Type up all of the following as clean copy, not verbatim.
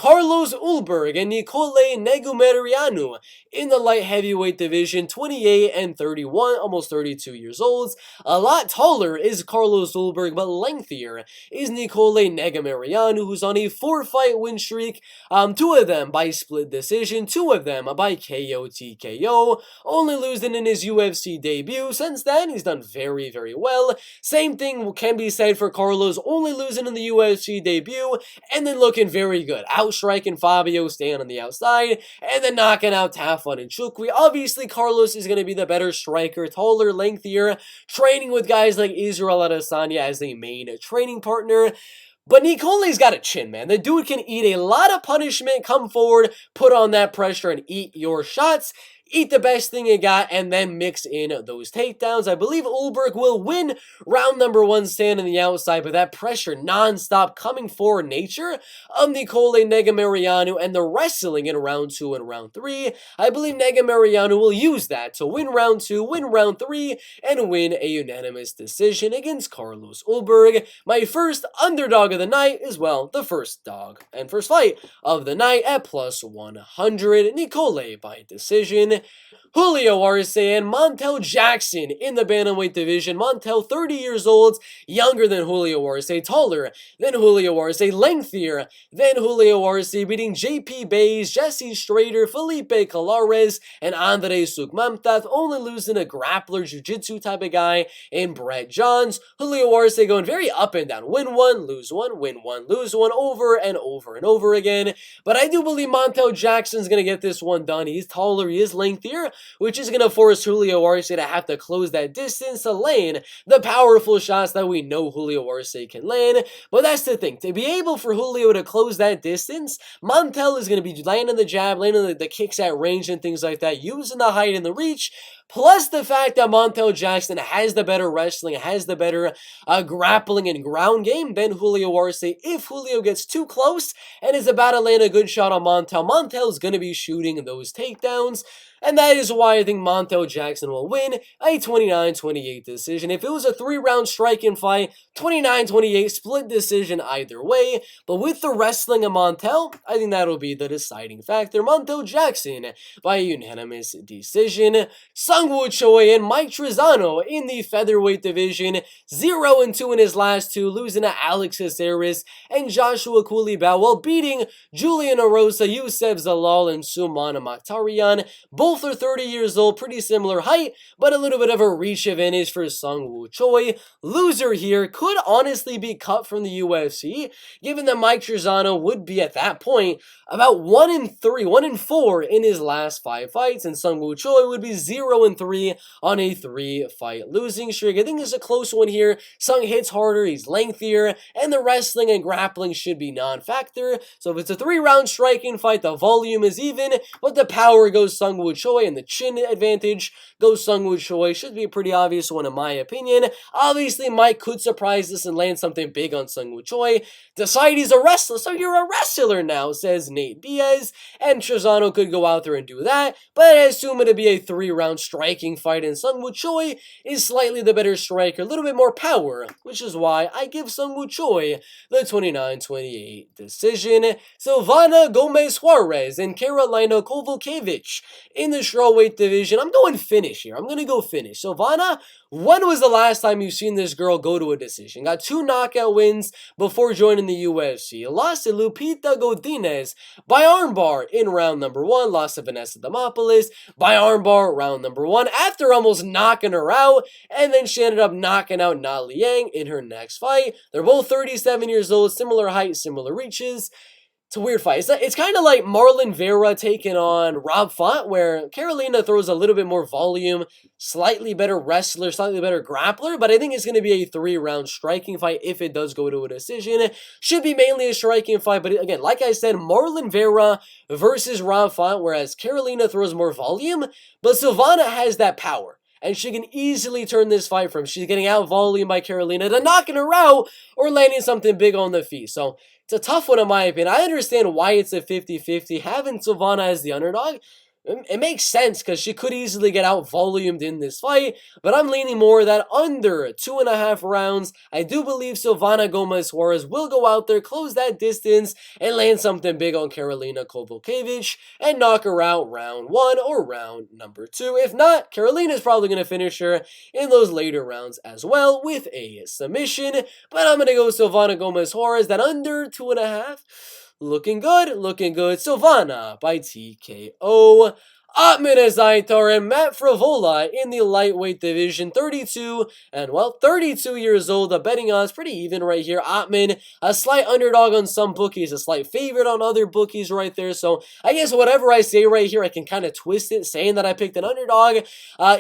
Carlos Ulberg and Nicole Negumereanu in the light heavyweight division, 28 and 31, almost 32 years old. A lot taller is Carlos Ulberg, but lengthier is Nicole Negumereanu, who's on a 4-fight win streak, 2 of them by split decision, 2 of them by KO TKO, only losing in his UFC debut. Since then, he's done very, very well. Same thing can be said for Carlos, only losing in the UFC debut, and then looking very good, outstriking Fabio, staying on the outside, and then knocking out Tafon and Chukwi. Obviously, Carlos is going to be the better striker, taller, lengthier, training with guys like Israel Adesanya as a main training partner. But Nicole's got a chin, man. The dude can eat a lot of punishment, come forward, put on that pressure, and eat your shots. Eat the best thing you got, and then mix in those takedowns. I believe Ulberg will win round number 1, standing on the outside, but that pressure non-stop coming forward nature of Nicole Negumereanu and the wrestling in round 2 and round 3, I believe Negumereanu will use that to win round 2, win round 3, and win a unanimous decision against Carlos Ulberg. My first underdog of the night is, well, the first dog and first fight of the night at plus 100, Nicole by decision. Julio Arce and Montel Jackson in the bantamweight division. Montel, 30 years old, younger than Julio Arce, taller than Julio Arce, lengthier than Julio Arce, beating JP Bays, Jesse Strader, Felipe Colares, and Andre Sukmamtath, only losing a grappler, jiu-jitsu type of guy in Brett Johns. Julio Arce going very up and down, win one, lose one, win one, lose one, over and over and over again. But I do believe Montel Jackson's going to get this one done. He's taller, he is lengthier, which is going to force Julio Arce to have to close that distance to land the powerful shots that we know Julio Arce can land. But that's the thing. To be able for Julio to close that distance, Montel is going to be landing the jab, landing the kicks at range and things like that, using the height and the reach. Plus the fact that Montel Jackson has the better wrestling, has the better grappling and ground game than Julio Arce. If Julio gets too close and is about to land a good shot on Montel, Montel's going to be shooting those takedowns. And that is why I think Montel Jackson will win a 29-28 decision. If it was a 3-round striking fight, 29-28 split decision either way. But with the wrestling of Montel, I think that'll be the deciding factor. Montel Jackson by unanimous decision. Sungwoo Choi and Mike Trizano in the featherweight division. 0-2 in his last 2, losing to Alex Caceres and Joshua Coulibaly while beating Julian Erosa, Youssef Zalal, and Suman Mokhtarian. Both are 30 years old, pretty similar height, but a little bit of a reach advantage for Sungwoo Choi. Loser here could honestly be cut from the UFC, given that Mike Trizano would be at that point about 1-3, 1-4 in his last 5 fights, and Sungwoo Choi would be 0-3 on a 3-fight losing streak. I think it's a close one here. Sung hits harder, he's lengthier, and the wrestling and grappling should be non-factor. So if it's a 3-round striking fight, the volume is even, but the power goes Sungwoo Choi, and the chin advantage goes Sungwoo Choi. Should be a pretty obvious one in my opinion. Obviously, Mike could surprise us and land something big on Sungwoo Choi. Decide he's a wrestler, so you're a wrestler now, says Nate Diaz, and Trizano could go out there and do that, but I assume it'd be a 3-round striking fight, and Sungwoo Choi is slightly the better striker, a little bit more power, which is why I give Sungwoo Choi the 29-28 decision. Silvana Gomez Juarez and Carolina Kovalkiewicz in the strawweight division. I'm going finish here. I'm going to go finish. Silvana, when was the last time you've seen this girl go to a decision? Got 2 knockout wins before joining the UFC. Lost to Lupita Godinez by armbar in round number 1. Lost to Vanessa Demopoulos by armbar round number 1 after almost knocking her out. And then she ended up knocking out Na Liang in her next fight. They're both 37 years old, similar height, similar reaches. It's a weird fight. It's kind of like Marlon Vera taking on Rob Font, where Carolina throws a little bit more volume, slightly better wrestler, slightly better grappler, but I think it's going to be a 3-round striking fight if it does go to a decision. Should be mainly a striking fight, but again, like I said, Marlon Vera versus Rob Font, whereas Carolina throws more volume, but Silvana has that power. And she can easily turn this fight from she's getting out volume by Carolina to knocking her out or landing something big on the feet. So it's a tough one in my opinion. I understand why it's a 50-50, having Silvana as the underdog. it makes sense because she could easily get out volumed in this fight, but I'm leaning more that under 2.5 rounds. I do believe Silvana Gomez Juarez will go out there, close that distance, and land something big on Karolina Kowalkiewicz and knock her out round 1 or round number 2. If not, Karolina's probably going to finish her in those later rounds as well with a submission, but I'm going to go Silvana Gomez Juarez, that under 2.5. Looking good, looking good. Silvana by TKO. Otman Azaitar and Matt Frivola in the lightweight division, 32 years old. The betting odds pretty even right here. Otman, a slight underdog on some bookies, a slight favorite on other bookies right there. So I guess whatever I say right here, I can kind of twist it, saying that I picked an underdog,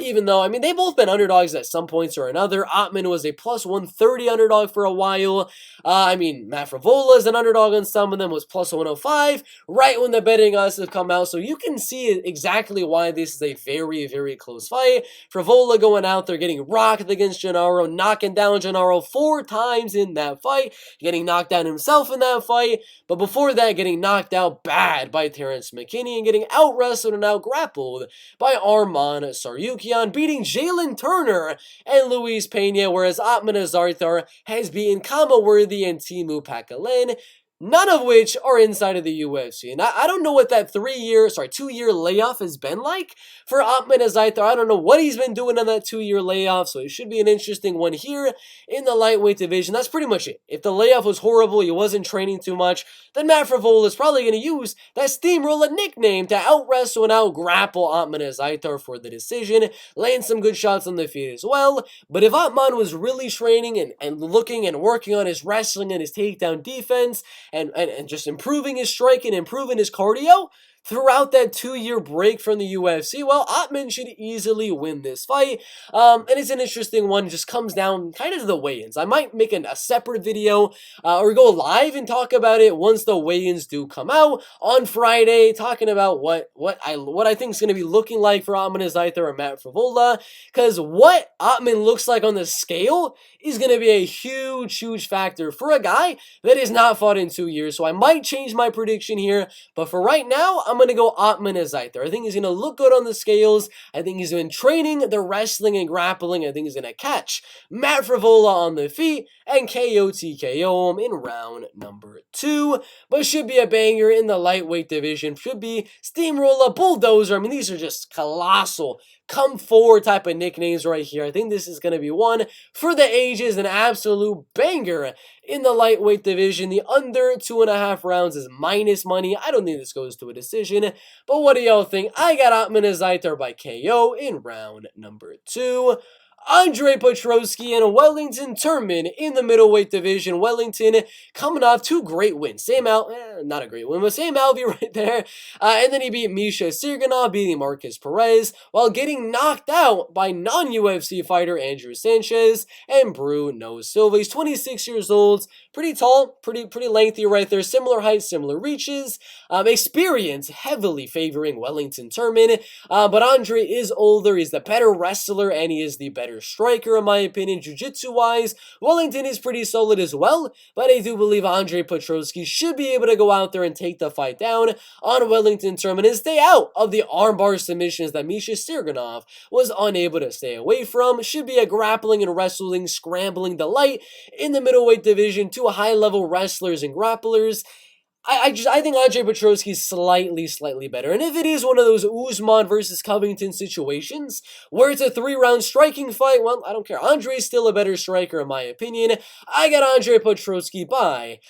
even though, I mean, they've both been underdogs at some points or another. Otman was a plus 130 underdog for a while. I mean, Matt Frivola is an underdog on some of them, was plus 105 right when the betting odds have come out. So you can see exactly why this is a very, very close fight. Frivola going out there, getting rocked against Gennaro, knocking down Gennaro 4 times in that fight, getting knocked down himself in that fight, but before that, getting knocked out bad by Terrence McKinney and getting out-wrestled and out-grappled by Arman Tsarukyan, beating Jalen Turner and Luis Pena, whereas Otman Azaitar has beaten Kama Worthy and Timu Packalén, none of which are inside of the UFC. And I don't know what that 2-year layoff has been like for Otman Azaitar. I don't know what he's been doing on that 2-year layoff, so it should be an interesting one here in the lightweight division. That's pretty much it. If the layoff was horrible, he wasn't training too much, then Matt Frivola is probably going to use that steamroller nickname to out-wrestle and out-grapple Otman Azaitar for the decision, land some good shots on the feet as well. But if Otman was really training and looking and working on his wrestling and his takedown defense, and just improving his striking, improving his cardio throughout that 2-year break from the UFC, well, Otman should easily win this fight. And it's an interesting one. Just comes down kind of to the weigh-ins. I might make a separate video or go live and talk about it once the weigh-ins do come out on Friday, talking about what I think is going to be looking like for Otman Azaitar and Matt Frivola, because what Otman looks like on the scale is going to be a huge factor for a guy that has not fought in 2 years. So I might change my prediction here, but for right now, I'm going to go Otman Azaitar. I think he's going to look good on the scales. I think he's been training the wrestling and grappling. I think he's going to catch Matt Frivola on the feet and KO TKO him in round number 2. But should be a banger in the lightweight division. Should be steamroller, bulldozer. I mean, these are just colossal come forward type of nicknames right here. I think this is going to be one for the ages, an absolute banger in the lightweight division. The under 2.5 rounds is minus money. I don't think this goes to a decision, but what do y'all think? I got Otman Azaitar by KO in round number 2. Andre Petroski and Wellington Turman in the middleweight division. Wellington coming off 2 great wins. Not a great win, but Sam Alvey right there. And then he beat Misha Sirganov, beating Marcus Perez, while getting knocked out by non-UFC fighter Andrew Sanchez and Bruno Silva. He's 26 years old, pretty tall, pretty lengthy right there. Similar height, similar reaches. Experience heavily favoring Wellington Turman. But Andre is older, he's the better wrestler, and he is the better striker in my opinion. Jiu-jitsu wise, Wellington is pretty solid as well, but I do believe Andre Petroski should be able to go out there and take the fight down on Wellington Turman and stay out of the armbar submissions that Misha Sirganov was unable to stay away from. Should be a grappling and wrestling scrambling delight in the middleweight division. 2 high-level wrestlers and grapplers. I think Andre Petroski is slightly better. And if it is one of those Usman versus Covington situations where it's a 3-round striking fight, well, I don't care. Andre's still a better striker in my opinion. I got Andre Petroski by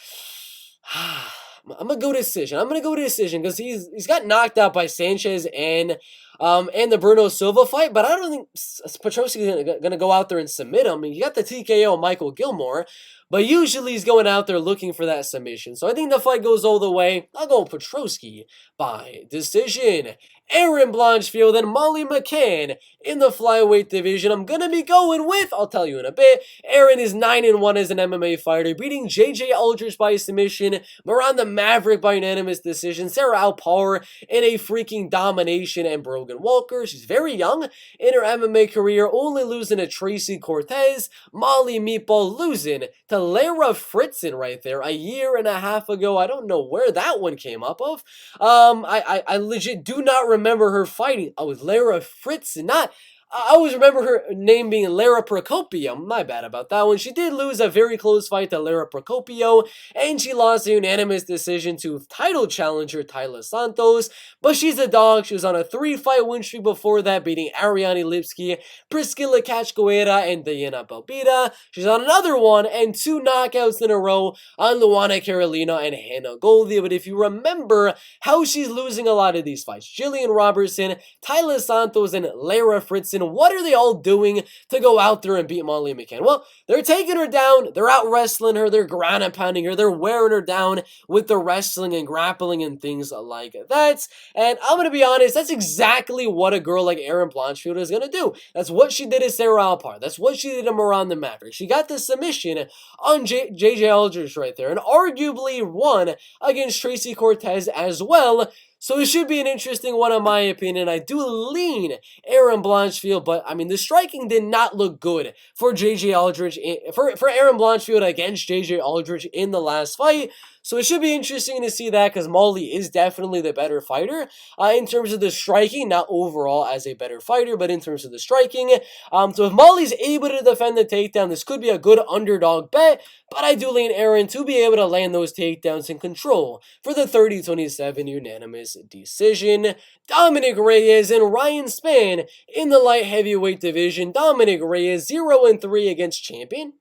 I'm gonna go decision. I'm gonna go decision because he's got knocked out by Sanchez and the Bruno Silva fight, but I don't think Petroski is gonna go out there and submit him. You got the TKO Michael Gilmore, but usually he's going out there looking for that submission. So I think the fight goes all the way. I'll go Petroski by decision. Aaron Blanchfield and Molly McCann in the flyweight division. I'm going to be going with, I'll tell you in a bit, Aaron is 9-1 as an MMA fighter, beating JJ Aldrich by submission, Miranda Maverick by unanimous decision, Sarah Alpar in a freaking domination, and Brody Rogan Walker. She's very young in her MMA career, only losing to Tracy Cortez. Molly Meatball losing to Lara Fritzen right there a year and a half ago. I don't know where that one came up of. I legit do not remember her fighting. Oh, it was Lara Fritzen, not. I always remember her name being Lara Procopio. My bad about that one. She did lose a very close fight to Lara Procopio, and she lost a unanimous decision to title challenger Tyler Santos. But she's a dog. She was on a 3-fight win streak before that, beating Ariane Lipski, Priscilla Cachoeira, and Diana Belbita. She's on another one and 2 knockouts in a row on Luana Carolina and Hannah Goldy. But if you remember how she's losing a lot of these fights, Jillian Robertson, Tyler Santos, and Lara Fritzen, what are they all doing to go out there and beat Molly McCann? Well, they're taking her down, they're out wrestling her, they're ground and pounding her, they're wearing her down with the wrestling and grappling and things like that. And I'm going to be honest, that's exactly what a girl like Erin Blanchfield is going to do. That's what she did to Sarah Alpar. That's what she did to Miranda Maverick. She got the submission on JJ Aldrich right there and arguably won against Tracy Cortez as well. So it should be an interesting one in my opinion. I do lean Erin Blanchfield, but I mean the striking did not look good for JJ Aldrich, for Erin Blanchfield against JJ Aldrich in the last fight. So it should be interesting to see that because Molly is definitely the better fighter in terms of the striking, not overall as a better fighter, but in terms of the striking. So if Molly's able to defend the takedown, this could be a good underdog bet, but I do lean Erin to be able to land those takedowns in control for the 30-27 unanimous decision. Dominic Reyes and Ryan Spann in the light heavyweight division. Dominic Reyes 0-3 against champion,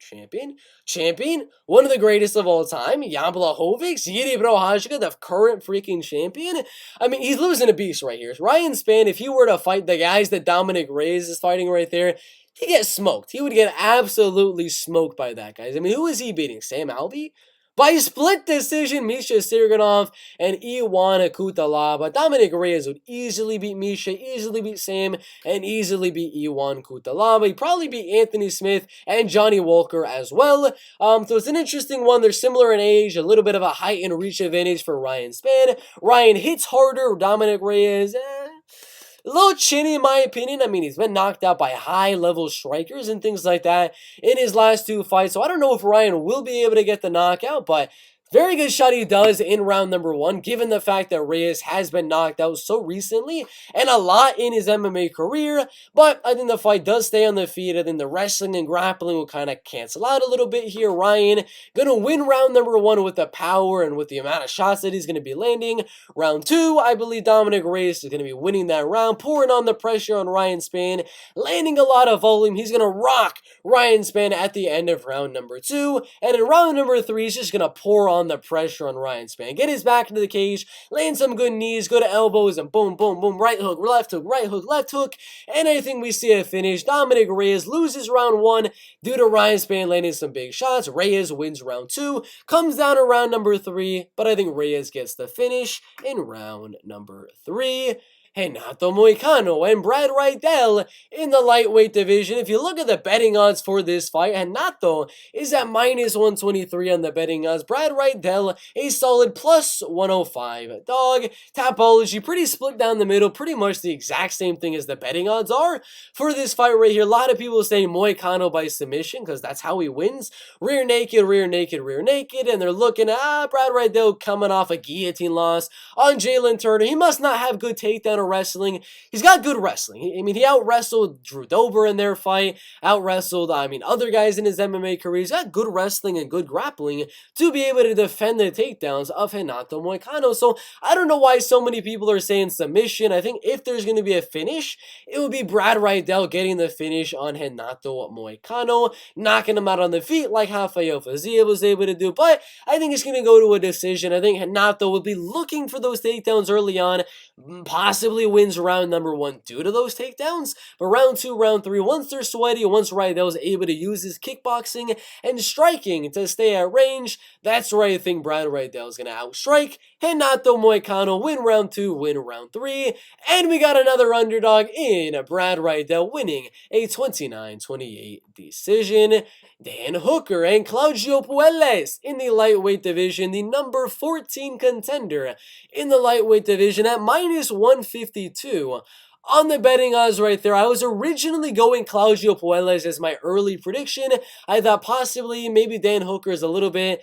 one of the greatest of all time, Jan Blachowicz, Jiri Prochazka, the current freaking champion. I mean, he's losing a beast right here. Ryan Spann, if he were to fight the guys that Dominic Reyes is fighting right there, he'd get smoked. He would get absolutely smoked by that, guys. I mean, who is he beating? Sam Alvey? By split decision, Misha Sirgunov and Iwan Kutalaba. But Dominic Reyes would easily beat Misha, easily beat Sam, and easily beat Iwan Kutalaba. He'd probably beat Anthony Smith and Johnny Walker as well. So it's an interesting one. They're similar in age, a little bit of a height and reach advantage for Ryan Spann. Ryan hits harder. Dominic Reyes, a little chinny in my opinion. I mean, he's been knocked out by high-level strikers and things like that in his last 2 fights. So I don't know if Ryan will be able to get the knockout, but very good shot he does in round number 1, given the fact that Reyes has been knocked out so recently and a lot in his MMA career. But I think the fight does stay on the feet. I think the wrestling and grappling will kind of cancel out a little bit here. Ryan gonna win round number 1 with the power and with the amount of shots that he's gonna be landing. Round 2, I believe Dominic Reyes is gonna be winning that round, pouring on the pressure on Ryan Spann, landing a lot of volume. He's gonna rock Ryan Spann at the end of round number 2, and in round number 3, he's just gonna pour on the pressure on Ryan Spann. Get his back into the cage, land some good knees, good elbows, and boom, boom, boom, right hook, left hook, and I think we see a finish. Dominic Reyes loses round 1 due to Ryan Spann landing some big shots. Reyes wins round 2, comes down to round number 3, but I think Reyes gets the finish in round number 3. Renato Moicano and Brad Riddell in the lightweight division. If you look at the betting odds for this fight, Renato is at minus 123 on the betting odds. Brad Riddell, a solid plus 105. Dog, Tapology, pretty split down the middle, pretty much the exact same thing as the betting odds are for this fight right here. A lot of people say Moicano by submission because that's how he wins. Rear naked, and they're looking at Brad Riddell coming off a guillotine loss on Jalen Turner. He must not have good takedown wrestling. He's got good wrestling. He out-wrestled Drew Dober in their fight, out-wrestled, other guys in his MMA career. He's got good wrestling and good grappling to be able to defend the takedowns of Renato Moicano. So I don't know why so many people are saying submission. I think if there's going to be a finish, it would be Brad Riddell getting the finish on Renato Moicano, knocking him out on the feet like Rafael Fazia was able to do. But I think it's going to go to a decision. I think Renato will be looking for those takedowns early on, possibly wins round number 1 due to those takedowns, but round 2, round 3, once they're sweaty, once Riddell is able to use his kickboxing and striking to stay at range, that's where I think Brad Riddell is going to outstrike Renato Moicano, win round 2, win round 3, and we got another underdog in Brad Riddell winning a 29-28 decision. Dan Hooker and Claudio Puelles in the lightweight division, the number 14 contender in the lightweight division at minus 152 On the betting odds right there, I was originally going Claudio Puelles as my early prediction. I thought possibly maybe Dan Hooker is a little bit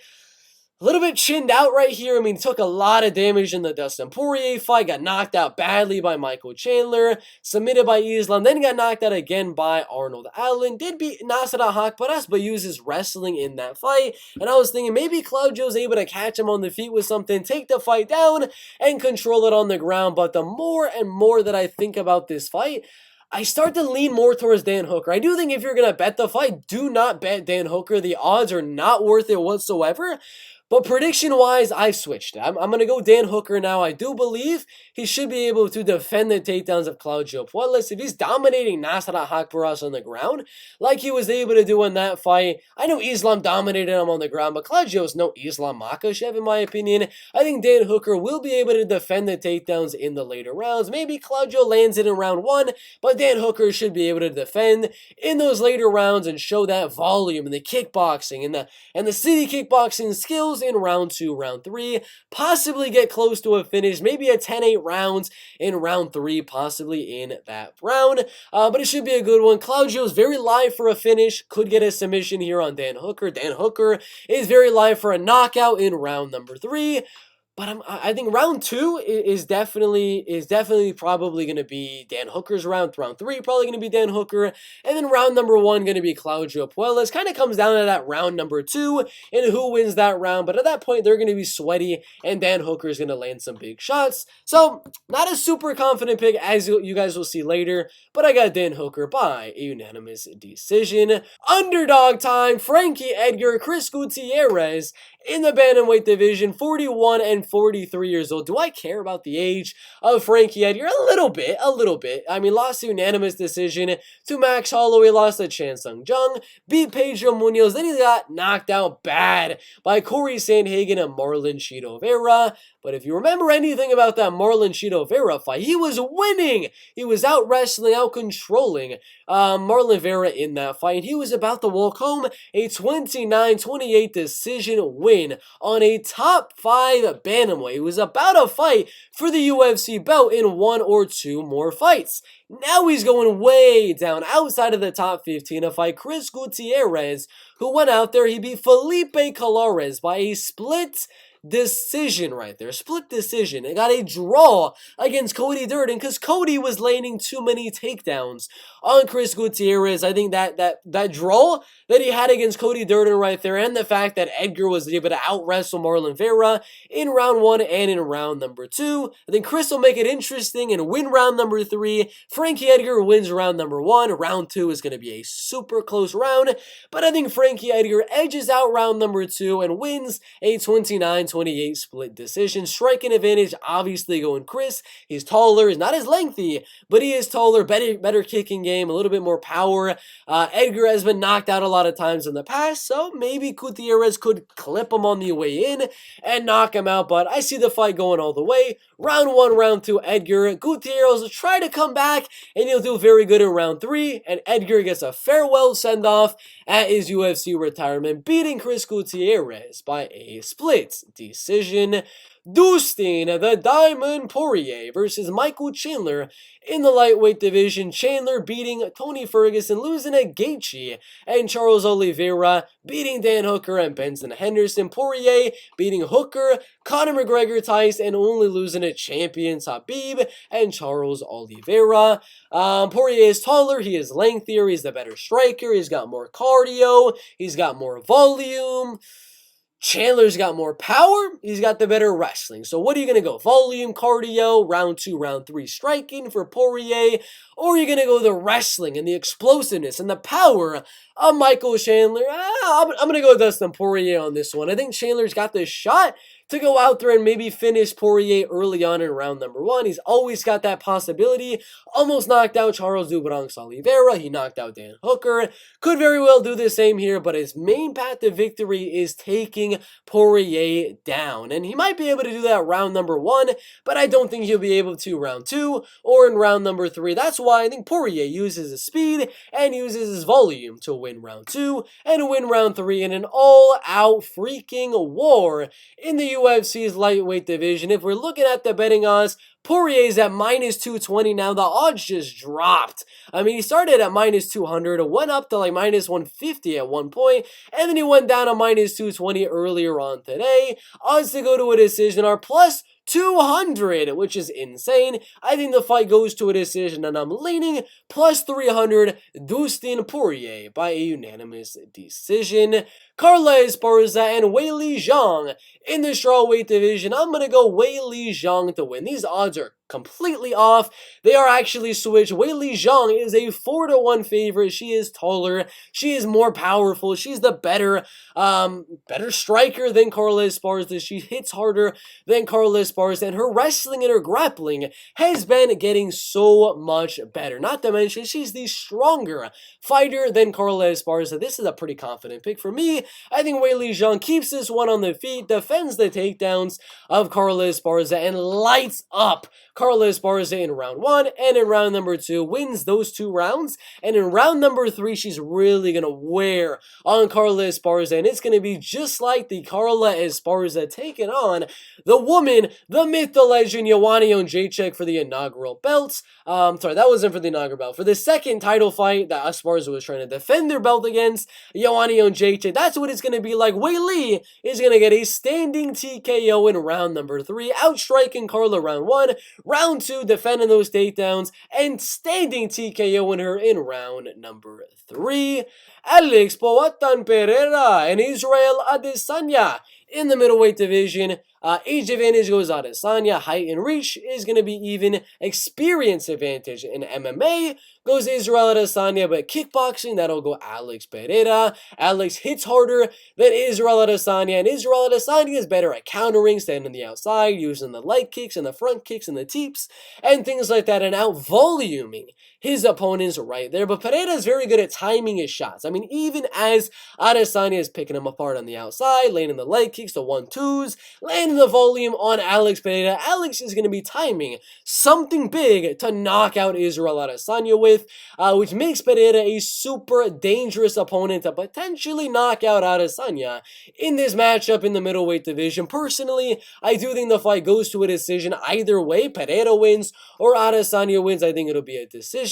chinned out right here. I mean, took a lot of damage in the Dustin Poirier fight, got knocked out badly by Michael Chandler, submitted by Islam, then got knocked out again by Arnold Allen, did beat Nasrat Haqparast, but uses wrestling in that fight. And I was thinking maybe Claudio's able to catch him on the feet with something, take the fight down, and control it on the ground. But the more and more that I think about this fight, I start to lean more towards Dan Hooker. I do think if you're going to bet the fight, do not bet Dan Hooker. The odds are not worth it whatsoever. But prediction-wise, I've switched. I'm going to go Dan Hooker now. I do believe he should be able to defend the takedowns of Claudio Puelles. If he's dominating Nasrat Haqparast on the ground, like he was able to do in that fight, I know Islam dominated him on the ground, but Claudio's no Islam Makhachev, in my opinion. I think Dan Hooker will be able to defend the takedowns in the later rounds. Maybe Claudio lands it in round 1, but Dan Hooker should be able to defend in those later rounds and show that volume and the kickboxing and the city kickboxing skills in round 2, round 3, possibly get close to a finish, maybe a 10-8 rounds in round 3, possibly in that round, but it should be a good one. Claudio's very live for a finish, could get a submission here on Dan Hooker. Dan Hooker is very live for a knockout in round number 3. But I think round 2 is definitely probably going to be Dan Hooker's round. Round 3 probably going to be Dan Hooker. And then round number 1 going to be Claudio Puelles. Kind of comes down to that round number 2 and who wins that round. But at that point, they're going to be sweaty and Dan Hooker is going to land some big shots. So not a super confident pick as you guys will see later. But I got Dan Hooker by a unanimous decision. Underdog time. Frankie Edgar, Chris Gutierrez in the bantamweight division, 41 and 43 years old. Do I care about the age of Frankie Edgar? A little bit. I mean, lost a unanimous decision to Max Holloway, lost to Chan Sung Jung, beat Pedro Munoz, then he got knocked out bad by Corey Sandhagen and Marlon Chito Vera. But if you remember anything about that Marlon Chito Vera fight, he was winning. He was out wrestling, out controlling Marlon Vera in that fight. And he was about to walk home a 29-28 decision win on a top 5 bantamweight. It was about to fight for the UFC belt in 1 or 2 more fights. Now he's going way down outside of the top 15 to fight Chris Gutierrez, who went out there. He beat Felipe Colares by a split decision right there. Split decision. It got a draw against Cody Durden because Cody was landing too many takedowns on Chris Gutierrez. I think that draw that he had against Cody Durden right there, and the fact that Edgar was able to out-wrestle Marlon Vera in round 1 and in round number 2. I think Chris will make it interesting and win round number 3. Frankie Edgar wins round number 1. Round 2 is going to be a super close round, but I think Frankie Edgar edges out round number 2 and wins a 29-28 split decision. Striking advantage, obviously going Chris. He's taller, he's not as lengthy, but he is taller, better kicking game, a little bit more power. Edgar has been knocked out a lot of times in the past, so maybe Gutierrez could clip him on the way in and knock him out, but I see the fight going all the way. Round 1, round 2, Edgar. Gutierrez will try to come back, and he'll do very good in round 3, and Edgar gets a farewell send-off at his UFC retirement, beating Chris Gutierrez by a split decision. Dustin the Diamond Poirier versus Michael Chandler in the lightweight division. Chandler beating Tony Ferguson, losing to Gaethje and Charles Oliveira, beating Dan Hooker and Benson Henderson. Poirier beating Hooker, Conor McGregor, Tice, and only losing to champions Habib and Charles Oliveira. Poirier is taller, he is lengthier, he's the better striker, he's got more cardio, he's got more volume. Chandler's got more power, he's got the better wrestling. So what are you going to go? Volume, cardio, round 2, round 3 striking for Poirier? Or are you going to go the wrestling and the explosiveness and the power of Michael Chandler? I'm going to go Dustin Poirier on this one. I think Chandler's got this shot to go out there and maybe finish Poirier early on in round number 1. He's always got that possibility. Almost knocked out Charles do Bronx Oliveira. He knocked out Dan Hooker. Could very well do the same here, but his main path to victory is taking Poirier down. And he might be able to do that round number 1, but I don't think he'll be able to round 2 or in round number 3. That's why I think Poirier uses his speed and uses his volume to win round 2 and win round 3 in an all-out freaking war in the UFC's lightweight division. If we're looking at the betting odds, Poirier's at minus 220 now. The odds just dropped. I mean, he started at minus 200, went up to like minus 150 at one point, and then he went down to minus 220 earlier on today. Odds to go to a decision are plus 200, which is insane. I think the fight goes to a decision, and I'm leaning plus 300 Dustin Poirier by a unanimous decision. Carla Esparza and Weili Zhang in the strawweight division. I'm going to go Weili Zhang to win. These odds are completely off. They are actually switched. Weili Zhang is a 4-1 favorite. She is taller. She is more powerful. She's the better striker than Carla Esparza. She hits harder than Carla Esparza, and her wrestling and her grappling has been getting so much better. Not to mention, she's the stronger fighter than Carla Esparza. This is a pretty confident pick for me. I think Weili Zhang keeps this one on the feet, defends the takedowns of Carla Esparza, and lights up Carla Esparza in round 1, and in round number 2, wins those 2 rounds, and in round number 3, she's really going to wear on Carla Esparza, and it's going to be just like the Carla Esparza taking on the woman, the myth, the legend, Joanna Jędrzejczyk for the inaugural belts. Sorry, that wasn't for the inaugural belt. For the second title fight that Esparza was trying to defend their belt against, Joanna Jędrzejczyk, that's what it's going to be like. Weili is going to get a standing TKO in round number 3, outstriking Carla round 1, round 2 defending those takedowns, and standing TKO in her in round number 3. Alex Poatan Pereira and Israel Adesanya in the middleweight division. Age advantage goes Adesanya. Height and reach is going to be even. Experience advantage in MMA goes Israel Adesanya, but kickboxing, that'll go Alex Pereira. Alex hits harder than Israel Adesanya, and Israel Adesanya is better at countering, standing on the outside, using the leg kicks and the front kicks and the teeps, and things like that, and out-voluming his opponents right there. But Pereira is very good at timing his shots. I mean, even as Adesanya is picking him apart on the outside, landing the leg kicks, the 1-2s, landing the volume on Alex Pereira, Alex is going to be timing something big to knock out Israel Adesanya with, which makes Pereira a super dangerous opponent to potentially knock out Adesanya in this matchup in the middleweight division. Personally, I do think the fight goes to a decision either way. Pereira wins or Adesanya wins. I think it'll be a decision.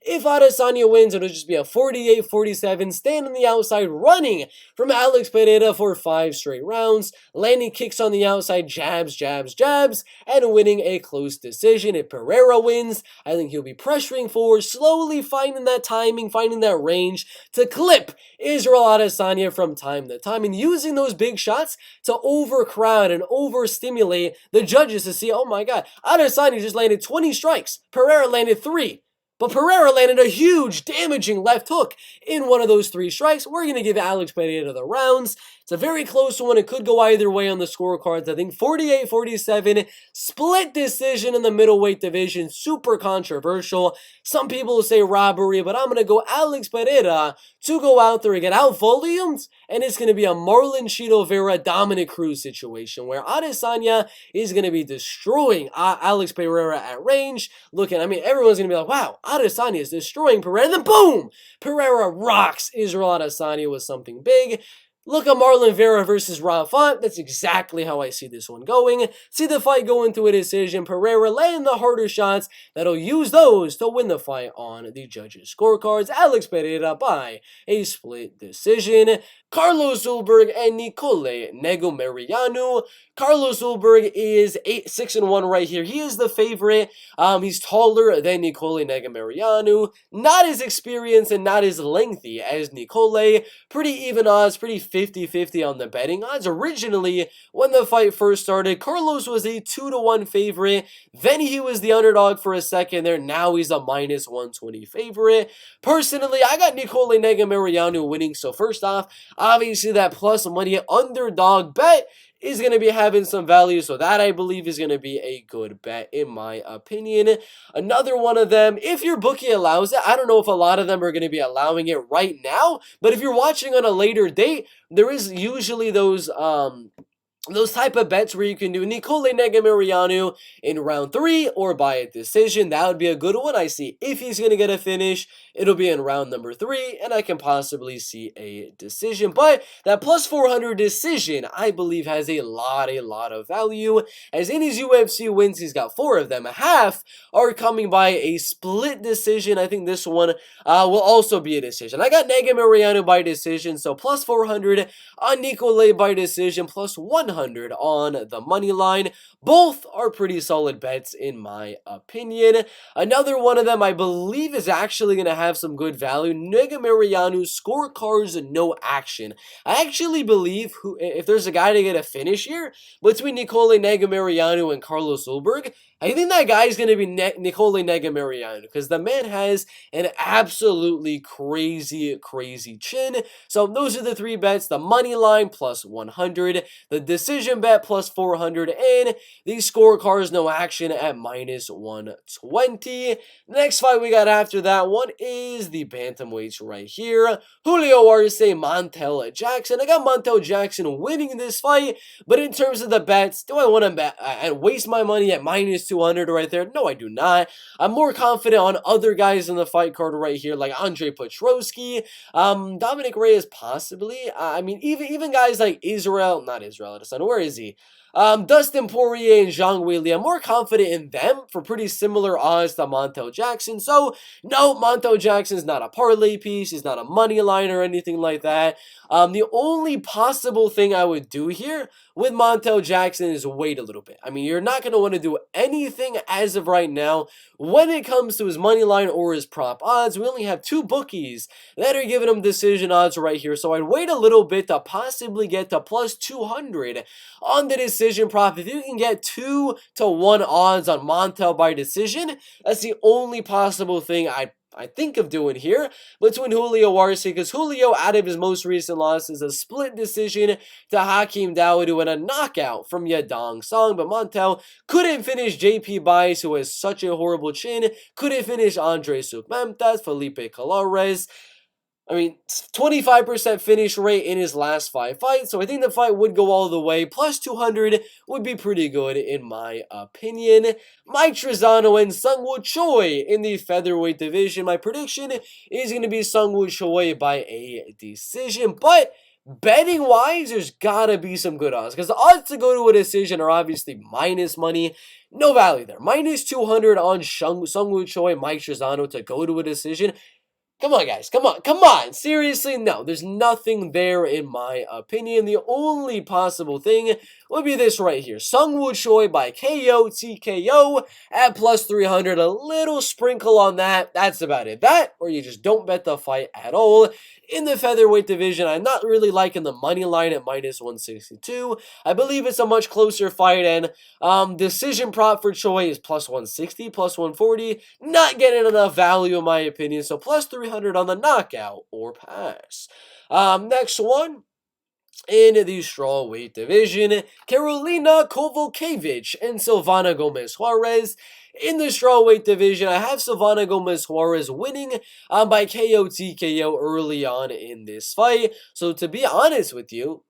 If Adesanya wins, it'll just be a 48-47, stand on the outside, running from Alex Pereira for 5 straight rounds, landing kicks on the outside, jabs, jabs, jabs, and winning a close decision. If Pereira wins, I think he'll be pressuring forward, slowly finding that timing, finding that range to clip Israel Adesanya from time to time, and using those big shots to overcrowd and overstimulate the judges to see, oh my god, Adesanya just landed 20 strikes, Pereira landed 3. But Pereira landed a huge, damaging left hook in one of those 3 strikes. We're going to give Alex Pereira the rounds. It's a very close one. It could go either way on the scorecards. I think 48-47, split decision in the middleweight division. Super controversial. Some people will say robbery, but I'm going to go Alex Pereira to go out there and get out-volumed. And it's going to be a Marlon Chito Vera, Dominic Cruz situation where Adesanya is going to be destroying Alex Pereira at range. Looking, I mean, everyone's going to be like, wow, Adesanya is destroying Pereira. And then boom! Pereira rocks Israel Adesanya with something big. Look at Marlon Vera versus Rob Font. That's exactly how I see this one going. See the fight go into a decision. Pereira laying the harder shots. That'll use those to win the fight on the judges' scorecards. Alex Pereira by a split decision. Carlos Ulberg and Nicole Negumereanu. Carlos Ulberg is 6-1 right here. He is the favorite. He's taller than Nicole Negumereanu. Not as experienced and not as lengthy as Nicole. Pretty even odds, pretty 50-50 on the betting odds. Originally, when the fight first started, Carlos was a 2-1 favorite. Then he was the underdog for a second there. Now he's a minus 120 favorite. Personally, I got Nicole Negumereanu winning. So first off, obviously that plus money underdog bet is going to be having some value, so that I believe is going to be a good bet in my opinion. Another one of them, if your bookie allows it, I don't know if a lot of them are going to be allowing it right now, but if you're watching on a later date, there is usually those those type of bets where you can do Nicole Negumereanu in round 3 or by a decision. That would be a good one. I see if he's going to get a finish, it'll be in round number 3, and I can possibly see a decision. But that plus 400 decision, I believe, has a lot of value. As in his UFC wins, he's got 4 of them. A half are coming by a split decision. I think this one will also be a decision. I got Negumereanu by decision, so plus 400 on Nicole by decision, plus 100 on the money line. Both are pretty solid bets in my opinion. Another one of them I believe is actually going to have some good value. Negumereanu scorecards no action. I actually believe if there's a guy to get a finish here between Nicole Negumereanu and Carlos Ulberg, I think that guy's going to be Nicole Negumereanu because the man has an absolutely crazy chin. So those are the 3 bets: the money line plus 100, the decision bet plus 400, and the scorecards no action at minus 120. The next fight we got after that one is the bantamweights right here. Julio Arce, Montel Jackson. I got Montel Jackson winning this fight, but in terms of the bets, do I want to bet and waste my money at minus 200 right there? No, I do not. I'm more confident on other guys in the fight card right here, like Andre Petroski, Dominic Reyes possibly. I mean, even guys like not Israel Adesanya, where is he? Dustin Poirier and Zhang Weili, I'm more confident in them for pretty similar odds to Montel Jackson. So, no, Montel Jackson's not a parlay piece. He's not a money line or anything like that. The only possible thing I would do here with Montel Jackson is wait a little bit. I mean, you're not going to want to do anything as of right now when it comes to his money line or his prop odds. We only have 2 bookies that are giving him decision odds right here. So I'd wait a little bit to possibly get to plus 200 on the decision prop. If you can get 2-1 odds on Montel by decision, that's the only possible thing I think of doing here between Julio Arce, because Julio, out of his most recent losses, a split decision to Hakeem Dawodu and a knockout from Yadong Song, but Montel couldn't finish JP Bice, who has such a horrible chin, couldn't finish Andre Sukmemtas, Felipe Colares. I mean, 25% finish rate in his last 5 fights, so I think the fight would go all the way. Plus 200 would be pretty good in my opinion. Mike Trizano and Sungwoo Choi in the featherweight division. My prediction is going to be Sungwoo Choi by a decision, but betting-wise, there's gotta be some good odds, because the odds to go to a decision are obviously minus money. No value there. Minus 200 on Sungwoo Choi, Mike Trizano to go to a decision. Come on, guys. Come on. Seriously, no. There's nothing there in my opinion. The only possible thing would be this right here. Sungwoo Choi by KO, TKO at plus 300. A little sprinkle on that. That's about it. That, or you just don't bet the fight at all. In the featherweight division, I'm not really liking the money line at minus 162. I believe it's a much closer fight, and decision prop for Choi is plus 160, plus 140. Not getting enough value in my opinion, so plus 300 on the knockout or pass. Next one. In the strawweight division, Karolina Kowalkiewicz and Silvana Gomez Juarez. In the strawweight division, I have Silvana Gomez Juarez winning by KO TKO early on in this fight. So to be honest with you,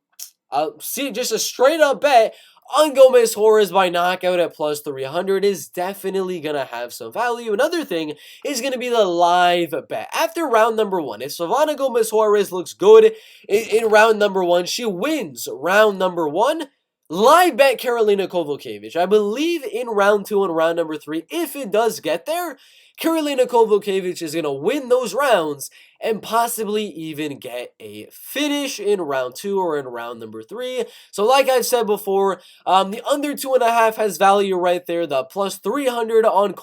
see, just a straight up bet on Gomez Juarez by knockout at plus 300 is definitely going to have some value. Another thing is going to be the live bet. After round number 1, if Silvana Gomez Juarez looks good in round number 1, she wins round number 1, live bet Karolina Kowalkiewicz. I believe in round 2 and round number 3, if it does get there, Karolina Kowalkiewicz is going to win those rounds and possibly even get a finish in round 2 or in round number 3. So like I've said before, the under 2.5 has value right there. The plus 300 on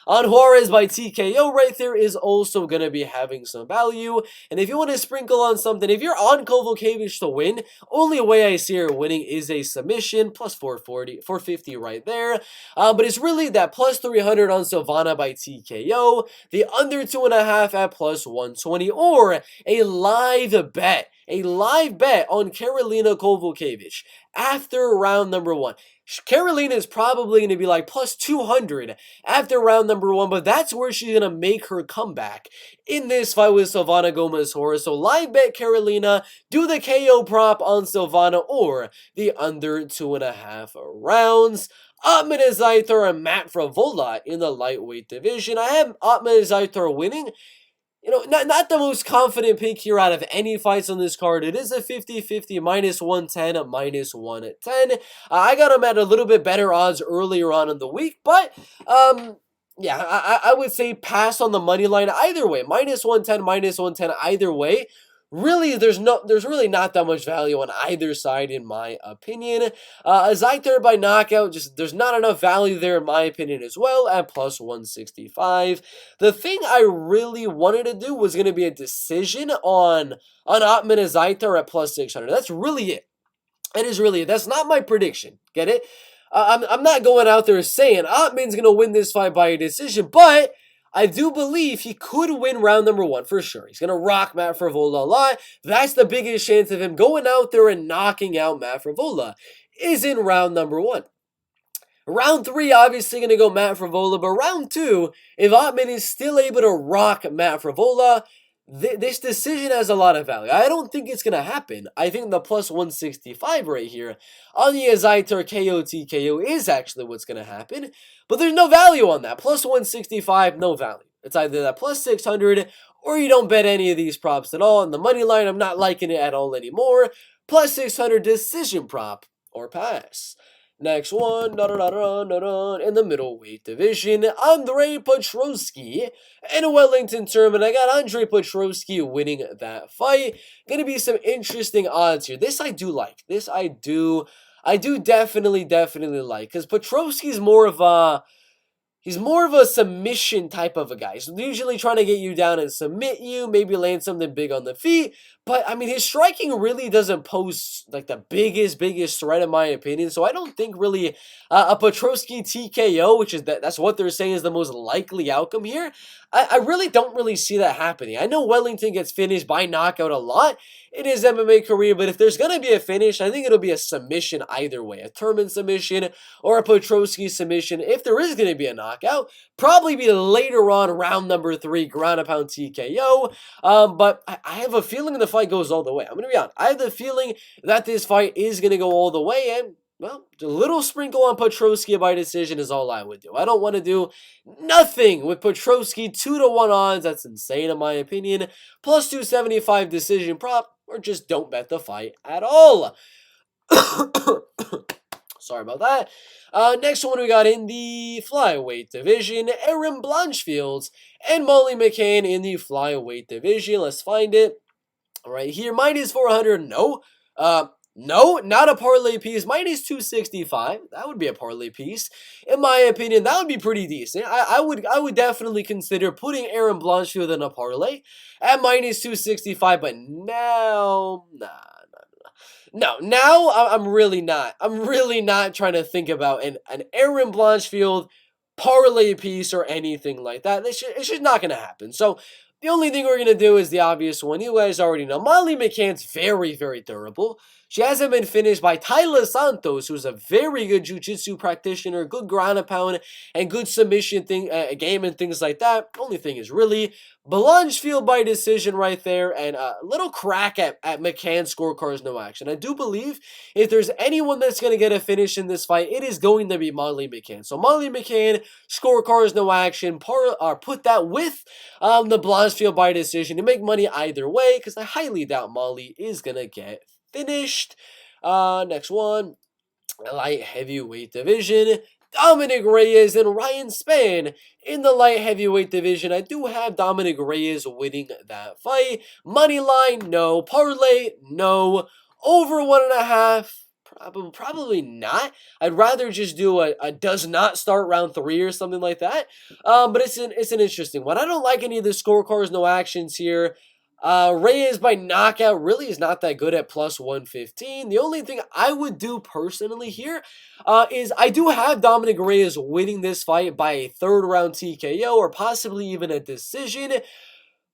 on Juarez by TKO right there is also going to be having some value. And if you want to sprinkle on something, if you're on Kowalkiewicz to win, only way I see her winning is a submission, plus 440, 450 right there. But it's really that plus 300 on Silvana by TKO, the under 2.5 at plus 120, or a live bet on Karolina Kowalkiewicz after round number 1. Carolina is probably going to be like plus 200 after round number 1, but that's where she's going to make her comeback in this fight with Silvana Gomez-Hora. So live bet Carolina, do the KO prop on Silvana or the under 2.5 rounds. Ahmed Azaitar and Matt Frevola in the lightweight division. I have Ahmed Azaitar winning. Not the most confident pick here out of any fights on this card. It is a 50-50, minus 110, minus 110. I got him at a little bit better odds earlier on in the week, but, yeah, I would say pass on the money line either way. Minus 110, minus 110 either way. Really, there's really not that much value on either side, in my opinion. Azaitar by knockout, there's not enough value there, in my opinion, as well, at plus 165. The thing I really wanted to do was going to be a decision on Ahmed Azaitar at plus 600. That's really it. That is really it. That's not my prediction. Get it? I'm not going out there saying Ahmed's going to win this fight by a decision, but I do believe he could win round number 1 for sure. He's going to rock Matt Frevola a lot. That's the biggest chance of him going out there and knocking out Matt Frevola is in round number 1. Round 3, obviously going to go Matt Frevola, but round 2, if Ahmed is still able to rock Matt Frevola, this decision has a lot of value. I don't think it's going to happen. I think the plus 165 right here on the Azaitar KO TKO is actually what's going to happen. But there's no value on that. Plus 165, no value. It's either that plus 600 or you don't bet any of these props at all. And the money line, I'm not liking it at all anymore. Plus 600 decision prop or pass. Next one, in the middleweight division, Andre Petroski in a Wellington tournament. I got Andre Petroski winning that fight. Gonna be some interesting odds here. This I do like. This I do definitely like. Because Petroski's more of a... He's more of a submission type of a guy. He's usually trying to get you down and submit you, maybe land something big on the feet. But, I mean, his striking really doesn't pose, like, the biggest threat in my opinion. So I don't think really a Petroski TKO, which is that's what they're saying is the most likely outcome here. I really don't really see that happening. I know Wellington gets finished by knockout a lot in his MMA career, but if there's going to be a finish, I think it'll be a submission either way. A Turman submission or a Petroski submission. If there is going to be a knockout, probably be later on round number 3, ground and pound TKO. But I have a feeling the fight goes all the way. I'm going to be honest. I have the feeling that this fight is going to go all the way, and well, a little sprinkle on Petroski by decision is all I would do. I don't want to do nothing with Petroski 2-1 odds. That's insane in my opinion. Plus 275 decision prop, or just don't bet the fight at all. Sorry about that. Next one we got in the flyweight division, Aaron Blanchfield and Molly McCann in the flyweight division. Let's find it right here. Minus 400, no. No, not a parlay piece. Minus 265. That would be a parlay piece. In my opinion, that would be pretty decent. I would definitely consider putting Aaron Blanchfield in a parlay at minus 265, but now, no, now I'm really not. I'm really not trying to think about an Aaron Blanchfield parlay piece or anything like that. It's just not going to happen. So the only thing we're going to do is the obvious one. You guys already know. Molly McCann's very, very durable. She hasn't been finished by Tyler Santos, who's a very good jiu-jitsu practitioner, good ground and pound, and good submission game and things like that. Only thing is really Blanchfield by decision right there, and a little crack at McCann's scorecards, no action. I do believe if there's anyone that's going to get a finish in this fight, it is going to be Molly McCann. So Molly McCann, scorecards, no action, put that with the Blanchfield by decision to make money either way, because I highly doubt Molly is going to get finished. Next one, light heavyweight division, Dominic Reyes and Ryan Spann in the light heavyweight division. I do have Dominic Reyes winning that fight. Money line, no. Parlay, no. Over 1.5, probably not. I'd rather just do a does not start round 3 or something like that. But it's an interesting one. I don't like any of the scorecards, no actions here. Reyes by knockout really is not that good at plus 115. The only thing I would do personally here is I do have Dominic Reyes winning this fight by a 3rd round TKO or possibly even a decision.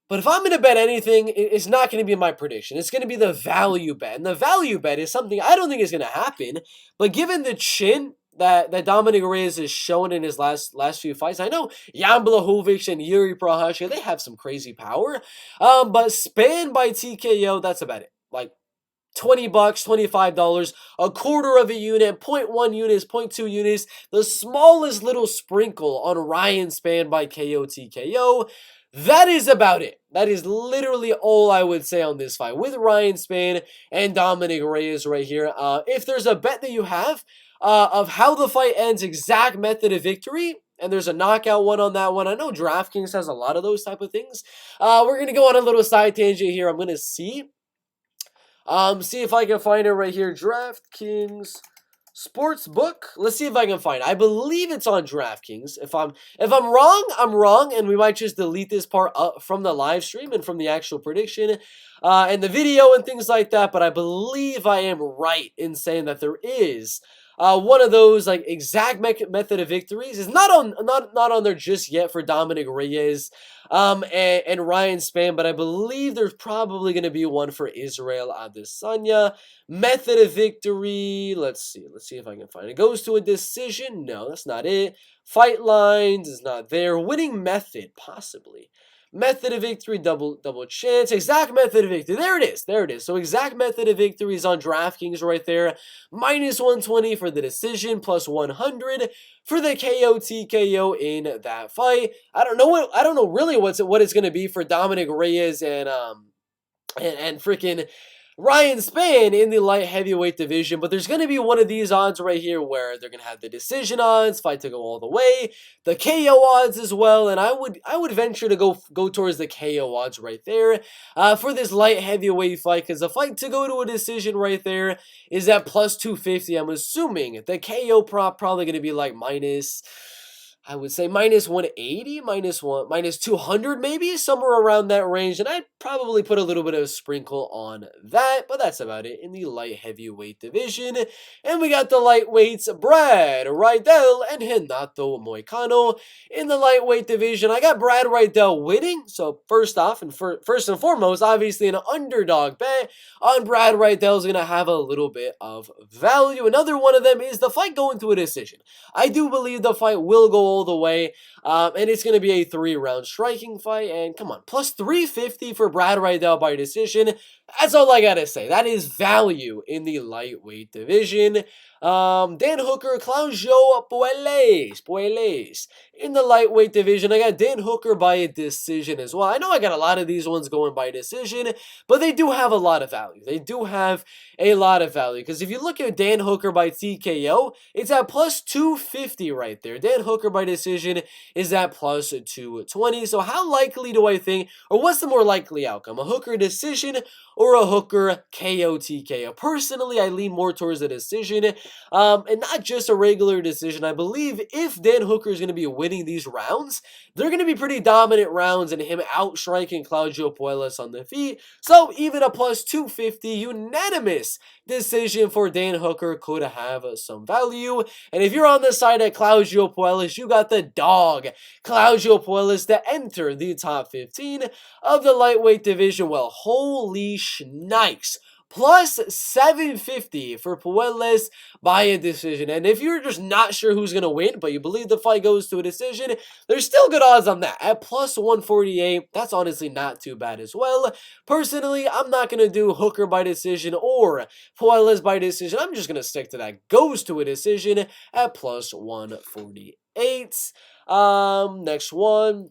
But if I'm going to bet anything, it's not going to be my prediction. It's going to be the value bet. And the value bet is something I don't think is going to happen. But given the chin that Dominic Reyes has shown in his last few fights. I know Jan Blachowicz and Yuri Prochazka, they have some crazy power. But Span by TKO, that's about it. Like, $20, $25, a quarter of a unit, zero point 0.1 units, 0.2 units, the smallest little sprinkle on Ryan Span by KO TKO. That is about it. That is literally all I would say on this fight with Ryan Span and Dominic Reyes right here. If there's a bet that you have of how the fight ends, exact method of victory, and there's a knockout one on that one. I know DraftKings has a lot of those type of things. We're going to go on a little side tangent here. I'm going to see if I can find it right here. DraftKings Sportsbook. Let's see if I can find it. I believe it's on DraftKings. If I'm wrong, I'm wrong, and we might just delete this part up from the live stream and from the actual prediction and the video and things like that. But I believe I am right in saying that there is one of those like exact method of victories. Is not on there just yet for Dominic Reyes and Ryan Span, but I believe there's probably going to be one for Israel Adesanya. Method of victory, let's see if I can find it. Goes to a decision. No, that's not it. Fight lines is not there. Winning method, possibly. Method of victory, double chance. Exact method of victory. There it is. So exact method of victory is on DraftKings right there. Minus 120 for the decision, plus 100 for the KO TKO in that fight. I don't know really what it's gonna be for Dominic Reyes and freaking Ryan Span in the light heavyweight division, but there's going to be one of these odds right here where they're going to have the decision odds, fight to go all the way, the KO odds as well, and I would venture to go towards the KO odds right there for this light heavyweight fight, because the fight to go to a decision right there is at plus 250. I'm assuming the KO prop probably going to be like I would say minus 180, minus 200 maybe, somewhere around that range, and I'd probably put a little bit of a sprinkle on that, but that's about it in the light heavyweight division. And we got the lightweights, Brad Riddell and Renato Moicano in the lightweight division. I got Brad Riddell winning, so first and foremost, obviously an underdog bet on Brad Riddell is going to have a little bit of value. Another one of them is the fight going to a decision. I do believe the fight will go all the way, and it's going to be a 3-round striking fight, and come on, plus 350 for Brad Riddell by decision. That's all I gotta say. That is value in the lightweight division. Dan Hooker, Claudio Puelles in the lightweight division. I got Dan Hooker by a decision as well. I know I got a lot of these ones going by decision, but they do have a lot of value. Because if you look at Dan Hooker by TKO, it's at plus 250 right there. Dan Hooker by decision is at plus 220. So how likely do I think, or what's the more likely outcome? A Hooker decision or a Hooker KO TKO? Personally, I lean more towards a decision, and not just a regular decision. I believe if Dan Hooker is going to be winning these rounds, they're going to be pretty dominant rounds and him outstriking Claudio Puelles on the feet. So even a plus 250 unanimous decision for Dan Hooker could have some value. And if you're on the side of Claudio Puelles, you got the dog Claudio Puelles to enter the top 15 of the lightweight division. Well, holy shnikes. Plus 750 for Puelles by a decision. And if you're just not sure who's going to win, but you believe the fight goes to a decision, there's still good odds on that. At plus 148, that's honestly not too bad as well. Personally, I'm not going to do Hooker by decision or Puelles by decision. I'm just going to stick to that goes to a decision at plus 148. Next one.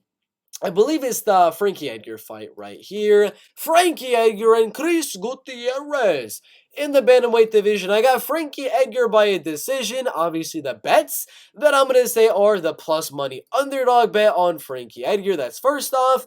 I believe it's the Frankie Edgar fight right here. Frankie Edgar and Chris Gutierrez in the bantamweight division. I got Frankie Edgar by a decision. Obviously, the bets that I'm going to say are the plus money underdog bet on Frankie Edgar. That's first off.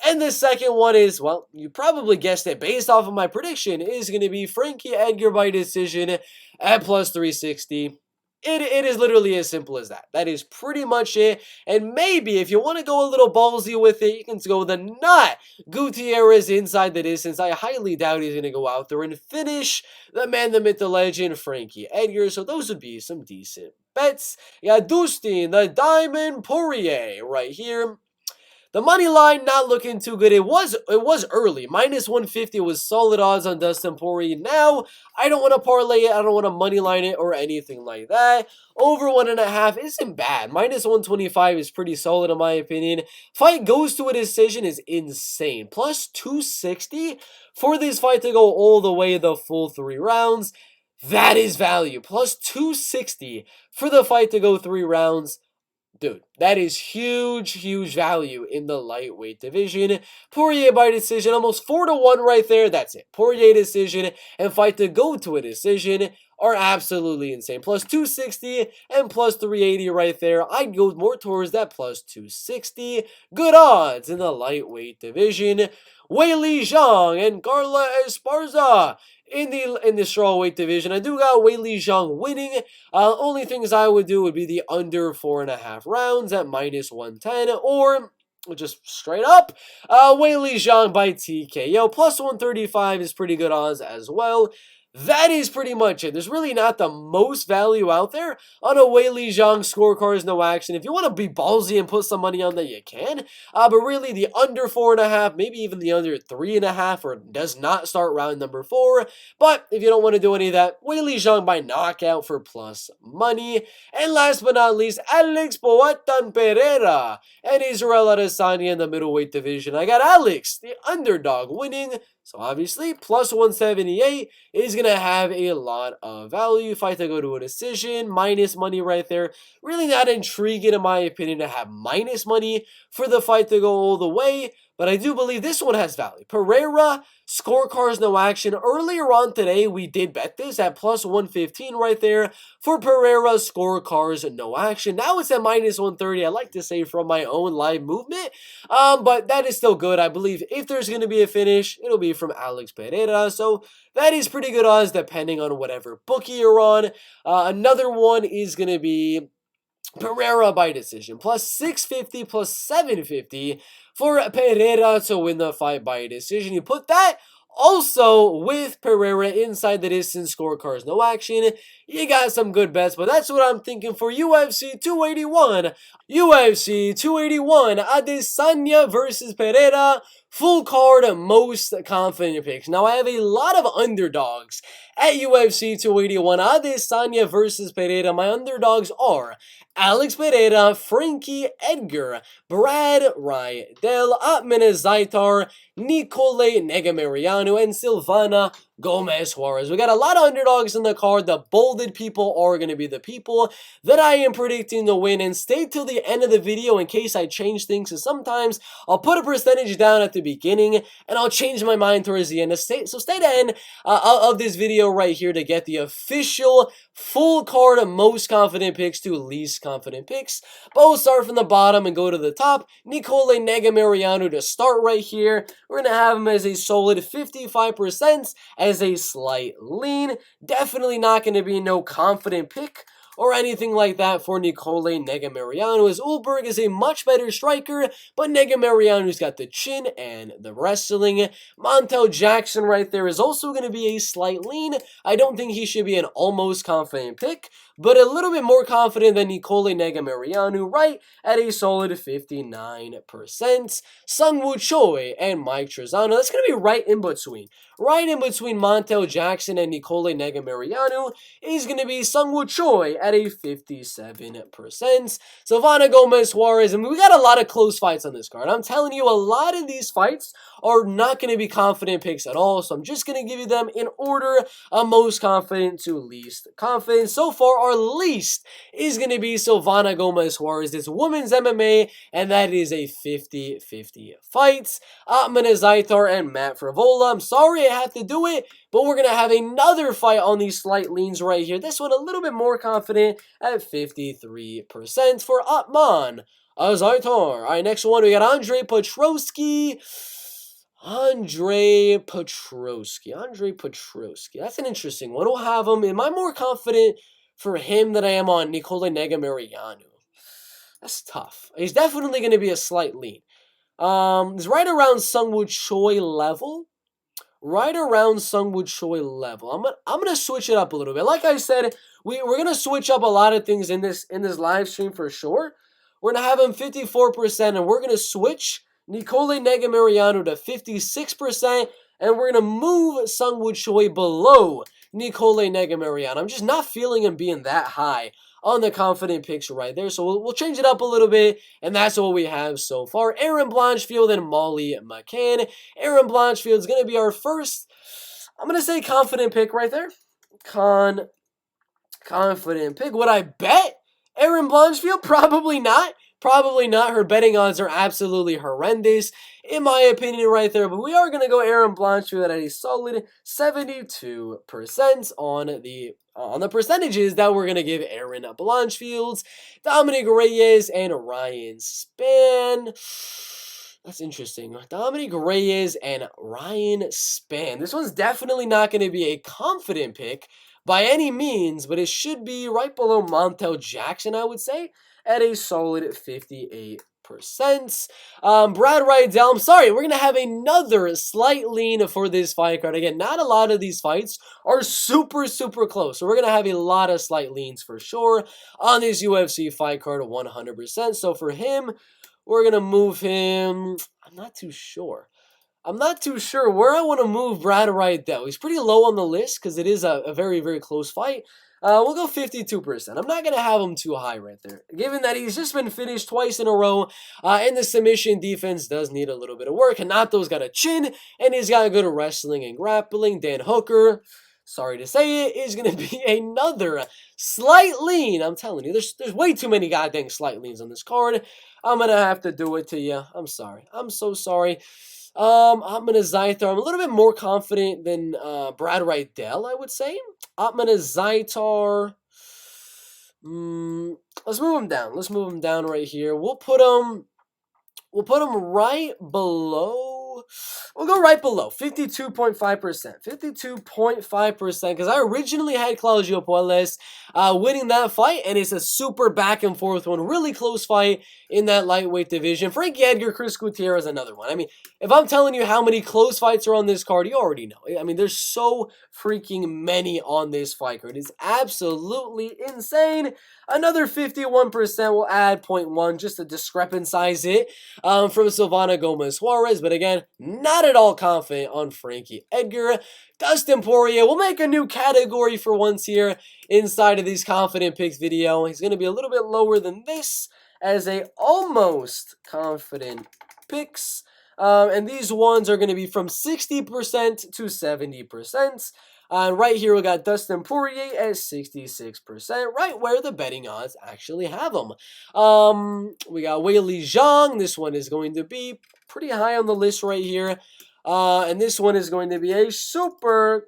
And the second one is, well, you probably guessed it based off of my prediction, is going to be Frankie Edgar by decision at plus 360. It is literally as simple as that. That is pretty much it. And maybe if you want to go a little ballsy with it, you can go with a not Gutierrez inside the distance. I highly doubt he's going to go out there and finish the man, the myth, the legend, Frankie Edgar. So those would be some decent bets. Yeah, Dustin, the Diamond Poirier right here. The money line not looking too good. It was early. -150 was solid odds on Dustin Poirier. Now I don't want to parlay it. I don't want to money line it or anything like that. Over 1.5 isn't bad. -125 is pretty solid in my opinion. Fight goes to a decision is insane. Plus 260 for this fight to go all the way the full 3 rounds. That is value. Plus 260 for the fight to go 3 rounds. Dude, that is huge, huge value in the lightweight division. Poirier by decision, almost 4-1 right there. That's it. Poirier decision and fight to go to a decision are absolutely insane. Plus 260 and plus 380 right there. I'd go more towards that plus 260. Good odds in the lightweight division. Weili Zhang and Carla Esparza in the strawweight division. I do got Weili Zhang winning. Only things I would do would be the under 4.5 rounds at -110, or just straight up, Weili Zhang by TKO. Plus 135 is pretty good odds as well. That is pretty much it. There's really not the most value out there on a Weili Zhang scorecards, no action. If you want to be ballsy and put some money on that, you can. But really, the under 4.5, maybe even the under 3.5, or does not start round number 4. But if you don't want to do any of that, Weili Zhang by knockout for plus money. And last but not least, Alex Poatan Pereira and Israel Adesanya in the middleweight division. I got Alex, the underdog, winning. So obviously, plus 178 is going to have a lot of value. Fight to go to a decision, minus money right there. Really not intriguing in my opinion to have minus money for the fight to go all the way. But I do believe this one has value. Pereira, scorecards, no action. Earlier on today, we did bet this at plus 115 right there for Pereira, scorecards, no action. Now it's at minus 130. I like to say from my own live movement. But that is still good. I believe if there's going to be a finish, it'll be from Alex Pereira. So that is pretty good odds depending on whatever bookie you're on. Another one is going to be Pereira by decision. Plus 650, plus 750 for Pereira to win the fight by decision. You put that also with Pereira inside the distance, scorecards, no action. You got some good bets, but that's what I'm thinking for UFC 281. UFC 281, Adesanya versus Pereira. Full card, most confident picks. Now, I have a lot of underdogs at UFC 281. Adesanya versus Pereira. My underdogs are Alex Pereira, Frankie Edgar, Brad Rydell, Atman Zaitar, Nicole Negamariano, and Silvana Gomez Juarez. We got a lot of underdogs in the card. The bolded people are going to be the people that I am predicting to win. And stay till the end of the video in case I change things. Because sometimes I'll put a percentage down at the beginning and I'll change my mind towards the end. So stay to the end of this video right here to get the official full card of most confident picks to least confident picks. But we'll start from the bottom and go to the top. Nicole Negamariano to start right here. We're going to have him as a solid 55% as a slight lean. Definitely not going to be no confident pick or anything like that for Nicole Negamariano, as Ulberg is a much better striker, but Negamariano's got the chin and the wrestling. Montel Jackson right there is also going to be a slight lean. I don't think he should be an almost confident pick, but a little bit more confident than Nicole Negamariano, right at a solid 59%. Sungwoo Choi and Mike Trezano, that's going to be right in between. Right in between Montel Jackson and Nicole Negamariano is going to be Sungwoo Choi at a 57%. Silvana Gomez Juarez, and we got a lot of close fights on this card. I'm telling you, a lot of these fights are not going to be confident picks at all, so I'm just going to give you them in order of most confident to least confident. So far, our least is going to be Silvana Gomez Juarez. It's women's MMA, and that is a 50-50 fight. Atman Zaitar and Matt Frivola. I'm sorry I have to do it, but we're going to have another fight on these slight leans right here. This one a little bit more confident at 53% for Atman Zaitar. All right, next one, we got Andre Petroski. Andre Petroski. That's an interesting one. We'll have him. Am I more confident for him than I am on Nicole Negamariano? That's tough. He's definitely going to be a slight lean. It's right around Sungwoo Choi level. I'm gonna switch it up a little bit. Like I said, we're gonna switch up a lot of things in this live stream for sure. We're going to have him 54%, and we're going to switch Nicole Negumereanu to 56%, and we're going to move Sungwoo Choi below Nicole Negumereanu. I'm just not feeling him being that high on the confident picks right there. So we'll change it up a little bit, and that's what we have so far. Aaron Blanchfield and Molly McCann. Aaron Blanchfield is going to be our first, I'm going to say confident pick right there. Confident pick. Would I bet Aaron Blanchfield? Probably not. Probably not. Her betting odds are absolutely horrendous, in my opinion, right there. But we are going to go Aaron Blanchfield at a solid 72% on the percentages that we're going to give Aaron Blanchfield. Dominic Reyes and Ryan Spann. That's interesting. Dominic Reyes and Ryan Spann. This one's definitely not going to be a confident pick by any means, but it should be right below Montel Jackson, I would say, at a solid 58%. Brad Rydell, I'm sorry, we're going to have another slight lean for this fight card. Again, not a lot of these fights are super, super close. So we're going to have a lot of slight leans for sure on this UFC fight card, 100%. So for him, we're going to move him. I'm not too sure where I want to move Brad Rydell. He's pretty low on the list because it is a very, very close fight. We'll go 52%. I'm not going to have him too high right there, given that he's just been finished twice in a row, and the submission defense does need a little bit of work. Hanato's got a chin, and he's got good wrestling and grappling. Dan Hooker, sorry to say it, is going to be another slight lean. I'm telling you, there's way too many goddamn slight leans on this card. I'm going to have to do it to you. I'm sorry. I'm so sorry. Atman Zaitar, I'm a little bit more confident than Brad Rydell, I would say. Atman Zaitar, let's move him down. Let's move him down right here. We'll put him right below. We'll go right below 52.5%. 52.5%, because I originally had Claudio Puelles winning that fight, and it's a super back and forth one, really close fight in that lightweight division. Frankie Edgar, Chris Gutierrez, another one. I mean, if I'm telling you how many close fights are on this card, you already know. I mean, there's so freaking many on this fight card. It's absolutely insane. Another 51% will add 0.1 just to discrepancize it from Silvana Gomez Juarez. But again, not at all confident on Frankie Edgar. Dustin Poirier, we'll make a new category for once here inside of these confident picks video. He's going to be a little bit lower than this as a almost confident picks. And these ones are going to be from 60% to 70%. And right here, we got Dustin Poirier at 66%, right where the betting odds actually have him. We got Weili Zhang. This one is going to be pretty high on the list right here. And this one is going to be a super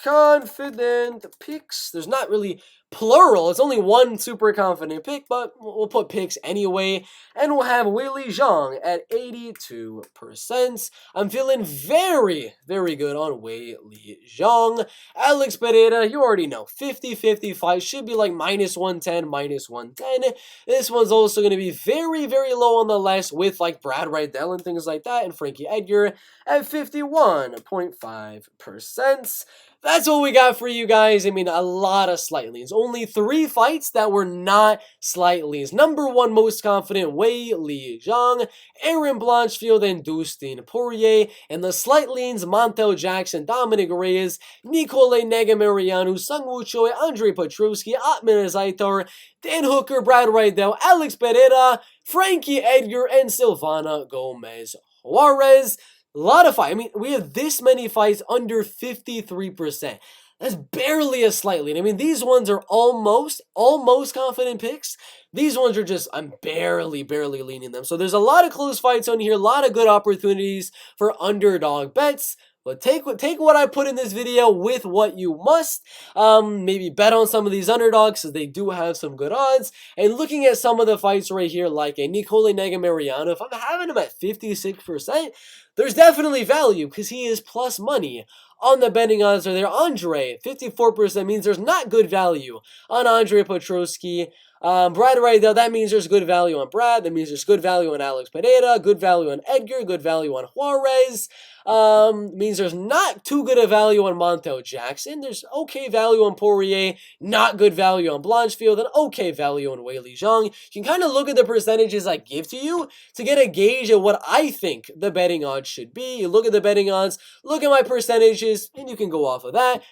confident picks. There's not really plural. It's only one super confident pick, but we'll put picks anyway. And we'll have Weili Zhang at 82%. I'm feeling very, very good on Weili Zhang. Alex Pereira, you already know, 50-50 fight. Should be like -110, -110. This one's also going to be very, very low on the list with like Brad Rydell and things like that. And Frankie Edgar at 51.5%. That's what we got for you guys. I mean, a lot of slight leans. Only 3 fights that were not slight leans. Number 1 most confident, Weili Zhang, Aaron Blanchfield, and Dustin Poirier. And the slight leans, Montel Jackson, Dominic Reyes, Nicole Negumereanu, Sungwoo Choi, Andre Petrosky, Atman Zaitar, Dan Hooker, Brad Rydell, Alex Pereira, Frankie Edgar, and Silvana Gomez Juarez. A lot of fights. I mean, we have this many fights under 53%. That's barely a slight lean. I mean, these ones are almost confident picks. These ones are just, I'm barely leaning them. So there's a lot of close fights on here, a lot of good opportunities for underdog bets. But take what I put in this video with what you must. Maybe bet on some of these underdogs because they do have some good odds. And looking at some of the fights right here, like a Nicole Negumereanu, if I'm having him at 56%, there's definitely value because he is plus money. On the betting odds are there. Andre, 54% means there's not good value on Andre Petroski. Brad Riddell, that means there's good value on Brad. That means there's good value on Alex Pereira, good value on Edgar, good value on Juarez. Means there's not too good a value on Montel Jackson. There's okay value on Poirier, not good value on Blanchfield, and okay value on Weili Zhang. You can kind of look at the percentages I give to you to get a gauge of what I think the betting odds should be. You look at the betting odds, look at my percentages, and you can go off of that.